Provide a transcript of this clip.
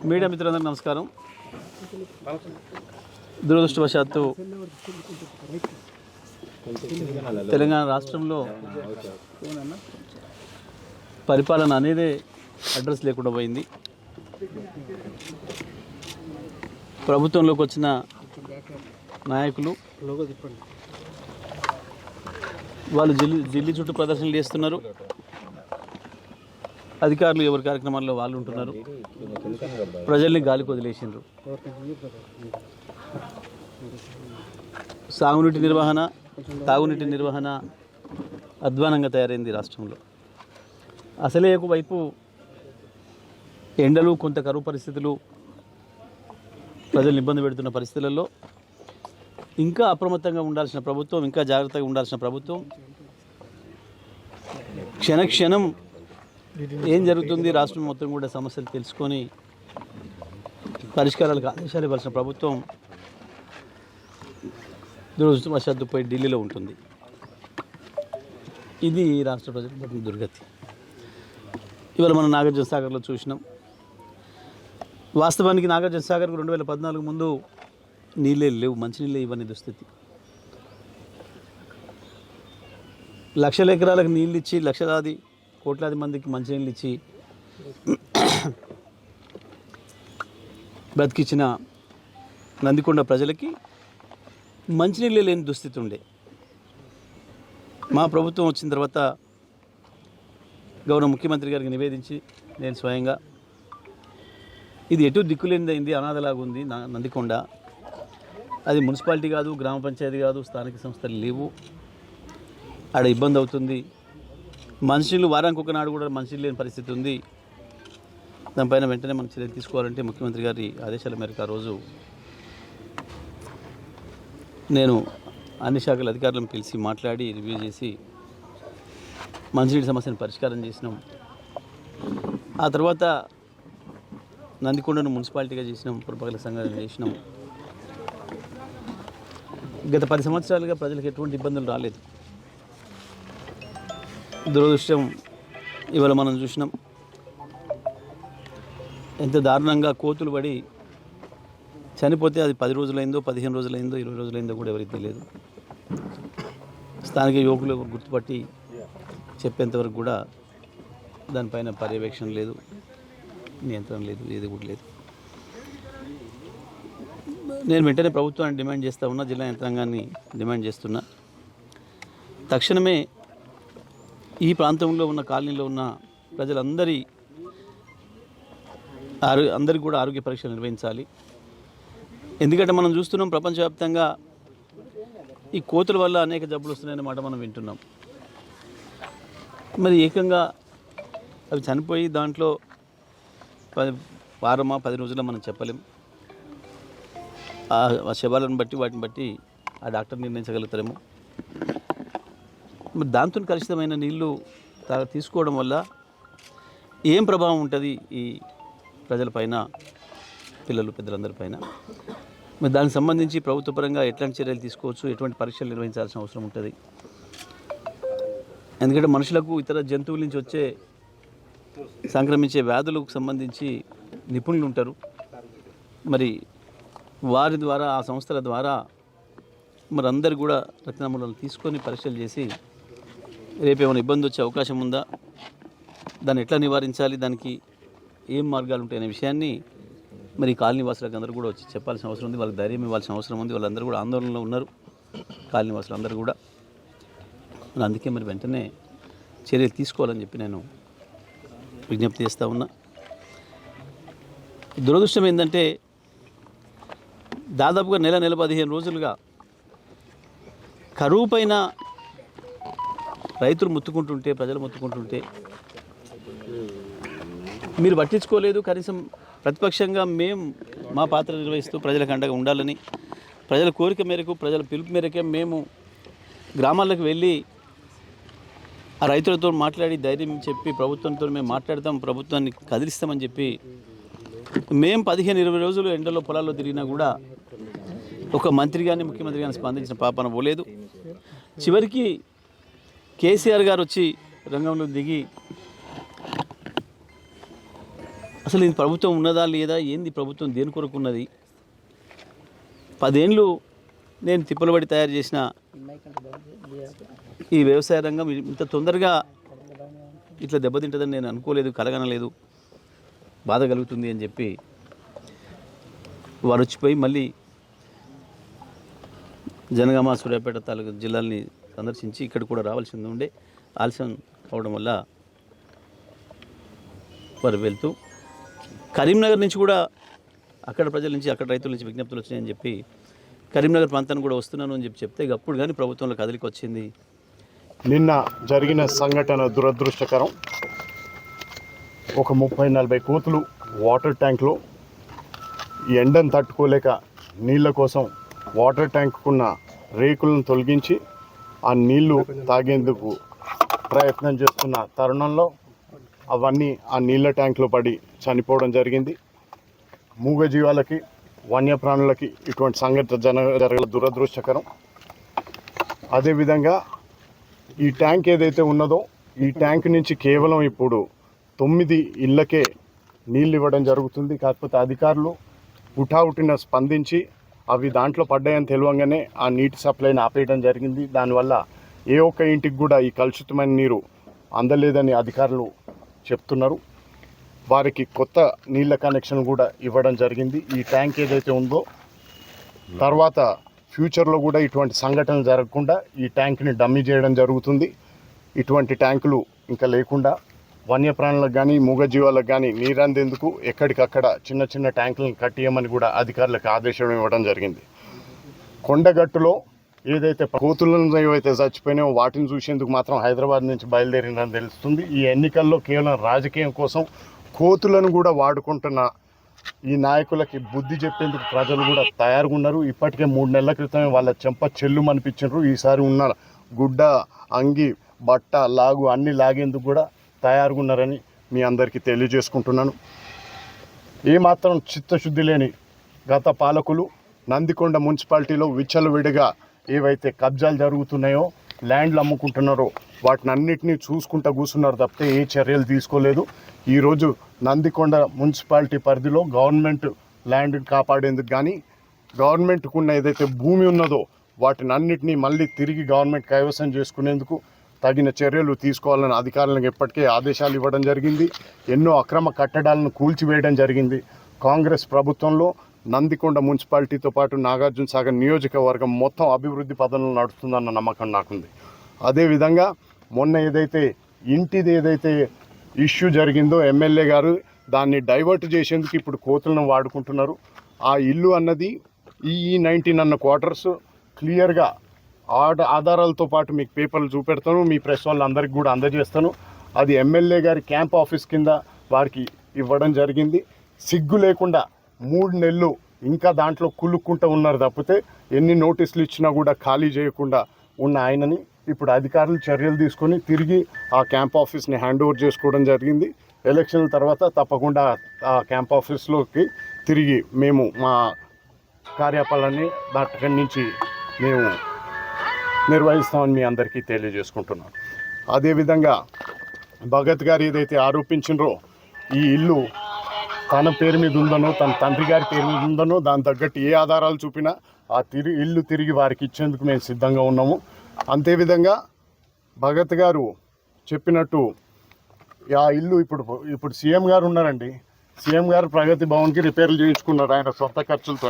Media మిత్రులందరికీ నమస్కారం. దురదృష్టవశాత్తు తెలంగాణ రాష్ట్రంలో పరిపాలన అనేదే అడ్రస్ లేకుండా పోయింది. ప్రభుత్వంలోకి వచ్చిన నాయకులు వాళ్ళు ఢిల్లీ చుట్టూ ప్రదర్శనలు చేస్తున్నారు. అధికారులు ఎవరి కార్యక్రమాల్లో వాళ్ళు ఉంటున్నారు. ప్రజల్ని గాలికి వదిలేసిండ్రు. సాగునీటి నిర్వహణ, తాగునీటి నిర్వహణ అధ్వానంగా తయారైంది రాష్ట్రంలో. అసలే ఒకవైపు ఎండలు, కొంత కరువు పరిస్థితులు ప్రజలు ఇబ్బంది పెడుతున్న పరిస్థితులలో ఇంకా అప్రమత్తంగా ఉండాల్సిన ప్రభుత్వం, ఇంకా జాగ్రత్తగా ఉండాల్సిన ప్రభుత్వం క్షణక్షణం ఏం జరుగుతుంది రాష్ట్రం మొత్తం కూడా సమస్యలు తెలుసుకొని పరిష్కారాలకు ఆదేశాలు ఇవ్వాల్సిన ప్రభుత్వం దురదృష్టవశాత్తు పోయి ఢిల్లీలో ఉంటుంది. ఇది రాష్ట్ర ప్రజలకు పట్టిన దుర్గతి. ఇవాళ మనం నాగార్జున సాగర్లో చూసినాం. వాస్తవానికి నాగార్జున సాగర్కు 2014 ముందు నీళ్ళే లేవు, మంచినీళ్ళే ఇవ్వని దుస్థితి. లక్షల ఎకరాలకు నీళ్ళు ఇచ్చి లక్షలాది కోట్లాది మందికి మంచినీళ్ళు ఇచ్చి బ్రతికిచ్చిన నందికొండ ప్రజలకి మంచినీళ్ళే లేని దుస్థితి ఉండే. మా ప్రభుత్వం వచ్చిన తర్వాత గౌరవ ముఖ్యమంత్రి గారికి నివేదించి నేను స్వయంగా ఇది ఎటు దిక్కులేనిదైంది, అనాథలాగా ఉంది నందికొండ. అది మున్సిపాలిటీ కాదు, గ్రామ పంచాయతీ కాదు, స్థానిక సంస్థలు లేవు, ఆడ ఇబ్బంది అవుతుంది. మనుషులు వారానికి ఒకనాడు కూడా మనుషులు లేని పరిస్థితి ఉంది. దానిపైన వెంటనే మనం చర్యలు తీసుకోవాలంటే ముఖ్యమంత్రి గారి ఆదేశాల మేరకు ఆ రోజు నేను అన్ని శాఖల అధికారులను పిలిచి మాట్లాడి రివ్యూ చేసి మంచినీటి సమస్యను పరిష్కారం చేసినాం. ఆ తర్వాత నందికొండను మున్సిపాలిటీగా చేసినాం, పురపాలక సంఘాలు చేసినాం. గత 10 సంవత్సరాలుగా ప్రజలకు ఎటువంటి ఇబ్బందులు రాలేదు. దురదృష్టం ఇవాళ మనం చూసినాం ఎంత దారుణంగా కోతులు పడి చనిపోతే అది 10 రోజులైందో, 15 రోజులైందో, 20 రోజులైందో కూడా ఎవరికి తెలియదు. స్థానిక యువకులు గుర్తుపట్టి చెప్పేంతవరకు కూడా దానిపైన పర్యవేక్షణ లేదు, నియంత్రణ లేదు, ఏది కూడా లేదు. నేను వెంటనే ప్రభుత్వాన్ని డిమాండ్ చేస్తూ ఉన్నా, జిల్లా యంత్రాంగాన్ని డిమాండ్ చేస్తున్నా. తక్షణమే ఈ ప్రాంతంలో ఉన్న కాలనీలో ఉన్న అందరికీ కూడా ఆరోగ్య పరీక్షలు నిర్వహించాలి. ఎందుకంటే మనం చూస్తున్నాం ప్రపంచవ్యాప్తంగా ఈ కోతుల వల్ల అనేక జబ్బులు వస్తున్నాయనే మాట మనం వింటున్నాం. మరి ఏకంగా అవి చనిపోయి దాంట్లో 10 రోజుల్లో మనం చెప్పలేం. ఆ శవాలను బట్టి వాటిని బట్టి ఆ డాక్టర్ నిర్ణయించగలుగుతారేమో. మరి దాంతో కలుషితమైన నీళ్లు తీసుకోవడం వల్ల ఏం ప్రభావం ఉంటుంది ఈ ప్రజలపైన, పిల్లలు పెద్దలందరిపైన? మరి దానికి సంబంధించి ప్రభుత్వపరంగా ఎట్లాంటి చర్యలు తీసుకోవచ్చు, ఎటువంటి పరీక్షలు నిర్వహించాల్సిన అవసరం ఉంటుంది? ఎందుకంటే మనుషులకు ఇతర జంతువుల నుంచి వచ్చే సంక్రమించే వ్యాధులకు సంబంధించి నిపుణులు ఉంటారు. మరి వారి ద్వారా, ఆ సంస్థల ద్వారా మరి అందరు కూడా రక్త నమూనాలు తీసుకొని పరీక్షలు చేసి రేపేమైనా ఇబ్బంది వచ్చే అవకాశం ఉందా, దాన్ని ఎట్లా నివారించాలి, దానికి ఏం మార్గాలు ఉంటాయనే విషయాన్ని మరి కాలనీ వాసులకు అందరూ కూడా వచ్చి చెప్పాల్సిన అవసరం ఉంది. వాళ్ళకి ధైర్యం ఇవ్వాల్సిన అవసరం ఉంది. వాళ్ళందరూ కూడా ఆందోళనలో ఉన్నారు, కాలనీ వాసులు అందరూ కూడా. మరి అందుకే మరి వెంటనే చర్యలు తీసుకోవాలని చెప్పి నేను విజ్ఞప్తి చేస్తూ ఉన్నా. దురదృష్టం ఏంటంటే దాదాపుగా నెల 15 రోజులుగా కరువు పైన రైతులు మొత్తుకుంటుంటే, ప్రజలు మొత్తుకుంటుంటే మీరు పట్టించుకోలేదు. కనీసం ప్రతిపక్షంగా మేము మా పాత్ర నిర్వహిస్తూ ప్రజలకు అండగా ఉండాలని, ప్రజల కోరిక మేరకు, ప్రజల పిలుపు మేరకే మేము గ్రామాలకు వెళ్ళి ఆ రైతులతో మాట్లాడి ధైర్యం చెప్పి ప్రభుత్వంతో మేము మాట్లాడతాం, ప్రభుత్వాన్ని కదిలిస్తామని చెప్పి మేము 15-20 రోజులు ఎండలో పొలాల్లో తిరిగినా కూడా ఒక మంత్రి కానీ ముఖ్యమంత్రి కానీ స్పందించిన పాపన పోలేదు. చివరికి కేసీఆర్ గారు వచ్చి రంగంలో దిగి అసలు ఇది ప్రభుత్వం ఉన్నదా లేదా, ఏంది ప్రభుత్వం దేని కొరకు ఉన్నది? 10 ఏళ్ళు నేను తిప్పలబడి తయారు చేసిన ఈ వ్యవసాయ రంగం ఇంత తొందరగా ఇట్లా దెబ్బతింటుందని నేను అనుకోలేదు, కలగనలేదు. బాధ కలుగుతుంది అని చెప్పి వారు వచ్చిపోయి మళ్ళీ జనగామ సూర్యాపేట తాలూకు జిల్లాల్ని సందర్శించి ఇక్కడ కూడా రావాల్సింది ఉండే ఆలస్యం అవడం వల్ల వారు వెళ్తూ కరీంనగర్ నుంచి కూడా అక్కడ ప్రజల నుంచి అక్కడ రైతుల నుంచి విజ్ఞప్తులు వచ్చినాయని చెప్పి కరీంనగర్ ప్రాంతానికి కూడా వస్తున్నాను అని చెప్తే అప్పుడు కానీ ప్రభుత్వంలో కదలికి వచ్చింది. నిన్న జరిగిన సంఘటన దురదృష్టకరం. ఒక 30-40 కోతులు వాటర్ ట్యాంక్లో ఎండను తట్టుకోలేక నీళ్ళ కోసం వాటర్ ట్యాంకుకున్న రేకులను తొలగించి ఆ నీళ్లు తాగేందుకు ప్రయత్నం చేస్తున్న తరుణంలో అవన్నీ ఆ నీళ్ళ ట్యాంక్లో పడి చనిపోవడం జరిగింది. మూగజీవాలకి వన్యప్రాణులకి ఇటువంటి సంఘటన జరగల దురదృష్టకరం. అదేవిధంగా ఈ ట్యాంక్ ఏదైతే ఉన్నదో ఈ ట్యాంక్ నుంచి కేవలం ఇప్పుడు 9 ఇళ్ళకే నీళ్ళు ఇవ్వడం జరుగుతుంది. కాకపోతే అధికారులు హుటాహుటిన స్పందించి అవి దాంట్లో పడ్డాయని తెలియంగానే ఆ నీటి సప్లైని ఆపేయడం జరిగింది. దానివల్ల ఏ ఒక్క ఇంటికి కూడా ఈ కలుషితమైన నీరు అందలేదని అధికారులు చెప్తున్నారు. వారికి కొత్త నీళ్ళ కనెక్షన్ కూడా ఇవ్వడం జరిగింది. ఈ ట్యాంక్ ఏదైతే ఉందో తర్వాత ఫ్యూచర్లో కూడా ఇటువంటి సంఘటనలు జరగకుండా ఈ ట్యాంక్ని డమ్మీ చేయడం జరుగుతుంది. ఇటువంటి ట్యాంకులు ఇంకా లేకుండా వన్యప్రాణులకు కానీ మూగజీవాలకు కానీ నీరందేందుకు ఎక్కడికక్కడ చిన్న చిన్న ట్యాంకులను కట్టియమని కూడా అధికారులకు ఆదేశం ఇవ్వడం జరిగింది. కొండగట్టులో ఏదైతే కోతులను ఏవైతే చచ్చిపోయినాయో వాటిని చూసేందుకు మాత్రం హైదరాబాద్ నుంచి బయలుదేరిందని తెలుస్తుంది. ఈ ఎన్నికల్లో కేవలం రాజకీయం కోసం కోతులను కూడా వాడుకుంటున్న ఈ నాయకులకి బుద్ధి చెప్పేందుకు ప్రజలు కూడా తయారుగా ఉన్నారు. ఇప్పటికే 3 నెలల క్రితమే వాళ్ళ చెంప చెల్లు అనిపించారు. ఈసారి ఉన్న గుడ్డ, అంగి, బట్ట, లాగు అన్నీ లాగేందుకు కూడా తయారుగా ఉన్నారని మీ అందరికీ తెలియజేసుకుంటున్నాను. ఏమాత్రం చిత్తశుద్ధి లేని గత పాలకులు నందికొండ మున్సిపాలిటీలో విచ్చలవిడిగా ఏవైతే కబ్జాలు జరుగుతున్నాయో, ల్యాండ్లు అమ్ముకుంటున్నారో వాటిని అన్నిటినీ చూసుకుంటూ కూర్చున్నారు తప్పితే ఏ చర్యలు తీసుకోలేదు. ఈరోజు నందికొండ మున్సిపాలిటీ పరిధిలో గవర్నమెంట్ ల్యాండ్ కాపాడేందుకు కానీ గవర్నమెంట్కు ఉన్న ఏదైతే భూమి ఉన్నదో వాటిని అన్నిటినీ మళ్ళీ తిరిగి గవర్నమెంట్ కైవసం చేసుకునేందుకు తగిన చర్యలు తీసుకోవాలని అధికారులకు ఇప్పటికే ఆదేశాలు ఇవ్వడం జరిగింది. ఎన్నో అక్రమ కట్టడాలను కూల్చివేయడం జరిగింది. కాంగ్రెస్ ప్రభుత్వంలో నందికొండ మున్సిపాలిటీతో పాటు నాగార్జున సాగర్ నియోజకవర్గం మొత్తం అభివృద్ధి పదంలో నడుస్తుందన్న నమ్మకం నాకుంది. అదేవిధంగా మొన్న ఏదైతే ఇంటిది ఏదైతే ఇష్యూ జరిగిందో ఎమ్మెల్యే గారు దాన్ని డైవర్ట్ చేసేందుకు ఇప్పుడు కోతులను వాడుకుంటున్నారు. ఆ ఇల్లు అన్నది E19 అన్న క్వార్టర్స్ క్లియర్గా ఆధారాలతో పాటు మీకు పేపర్లు చూపెడతాను, మీ ప్రెస్ వాళ్ళందరికీ కూడా అందజేస్తాను. అది ఎమ్మెల్యే గారి క్యాంప్ ఆఫీస్ కింద వారికి ఇవ్వడం జరిగింది. సిగ్గు లేకుండా 3 నెలలు ఇంకా దాంట్లో కులుక్కుంటూ ఉన్నారు తప్పితే ఎన్ని నోటీసులు ఇచ్చినా కూడా ఖాళీ చేయకుండా ఉన్న ఆయనని ఇప్పుడు అధికారులు చర్యలు తీసుకొని తిరిగి ఆ క్యాంప్ ఆఫీస్ని హ్యాండ్ ఓవర్ చేసుకోవడం జరిగింది. ఎలక్షన్ల తర్వాత తప్పకుండా ఆ క్యాంప్ ఆఫీస్లోకి తిరిగి మేము మా కార్యకలాపాలని అక్కడి నుంచి మేము నిర్వహిస్తామని మీ అందరికీ తెలియజేసుకుంటున్నాను. అదేవిధంగా భగత్ గారు ఏదైతే ఆరోపించినరో ఈ ఇల్లు తన పేరు మీద ఉందనో తన తండ్రి గారి పేరు మీద ఉందనో దాని తగ్గట్టు ఏ ఆధారాలు చూపినా ఆ ఇల్లు తిరిగి వారికి ఇచ్చేందుకు మేము సిద్ధంగా ఉన్నాము. అంతేవిధంగా భగత్ గారు చెప్పినట్టు ఆ ఇల్లు ఇప్పుడు సీఎం గారు ఉన్నారండి. సీఎం గారు ప్రగతి భవన్కి రిపేర్లు చేయించుకున్నారు ఆయన సొంత ఖర్చులతో.